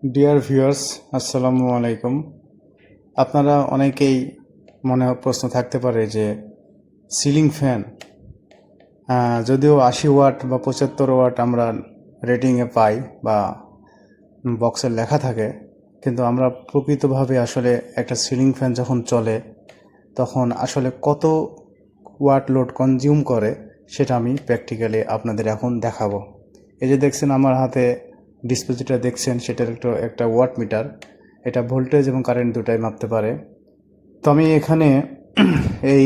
Dear viewers, আসসালামু আলাইকুম। আপনারা অনেকেই মনে প্রশ্ন থাকতে পারে যে সিলিং ফ্যান যদিও 80 ওয়াট বা 75 ওয়াট আমরা রেটিংয়ে পাই বা বক্সে লেখা থাকে, কিন্তু আমরা প্রকৃতভাবে আসলে একটা সিলিং ফ্যান যখন চলে তখন আসলে কত ওয়াট লোড কনজিউম করে সেটা আমি প্র্যাকটিক্যালি আপনাদের এখন দেখাবো। এই যে দেখছেন আমার হাতে ডিসপ্লে যেটা দেখছেন সেটার একটা ওয়াট মিটার, এটা ভোল্টেজ এবং কারেন্ট দুটাই মাপতে পারে। তো আমি এখানে এই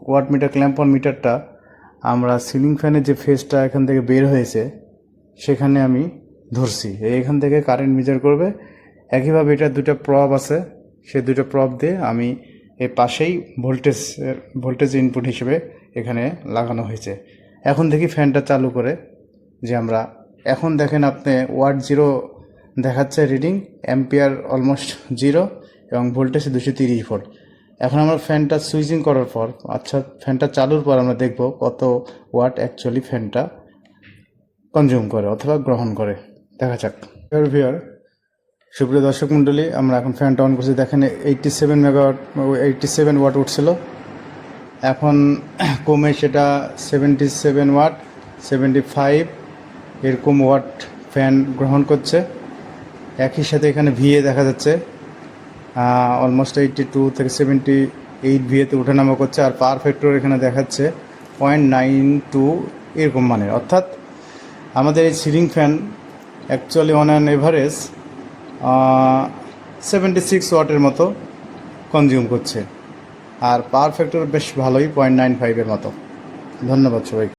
ওয়াট মিটার ক্ল্যাম্প অন মিটারটা আমরা সিলিং ফ্যানের যে ফেজটা এখান থেকে বের হয়েছে সেখানে আমি ধরছি, এইখান থেকে কারেন্ট মেজার করবে। একইভাবে এটা দুটো প্রব আছে, সেই দুটো প্রব দিয়ে আমি এই পাশেই ভোল্টেজ ইনপুট হিসেবে এখানে লাগানো হয়েছে। এখন দেখি ফ্যানটা চালু করে যে আমরা এখন দেখেন আপনি ওয়াট জিরো দেখাচ্ছে রিডিং, অ্যাম্পিয়ার অলমোস্ট জিরো এবং ভোল্টেজ 230 ভোল্ট। এখন আমরা ফ্যানটা সুইচিং করার পর ফ্যানটা চালুর পর আমরা দেখব কত ওয়াট অ্যাকচুয়ালি ফ্যানটা কনজিউম করে অথবা গ্রহণ করে। দেখা যাক। সুপ্রিয় দর্শক মণ্ডলী, আমরা এখন ফ্যানটা অন করছি। দেখেন 87 ওয়াট উঠছিল, এখন কমে সেটা 77 ওয়াট, 75 এরকম ওয়াট ফ্যান গ্রহণ করছে। একই সাথে এখানে ভিএ দেখা যাচ্ছে অলমোস্ট 82 থেকে 78 ভিএতে ওঠানামা করছে। আর পাওয়ার ফ্যাক্টর এখানে দেখাচ্ছে 0.92 এরকম মানের। অর্থাৎ আমাদের এই ceiling fan actually on an average 76 ওয়াটের মতো কনজিউম করছে, আর পাওয়ার ফ্যাক্টর বেশ ভালোই 0.95 এর মতো। ধন্যবাদ সবাইকে।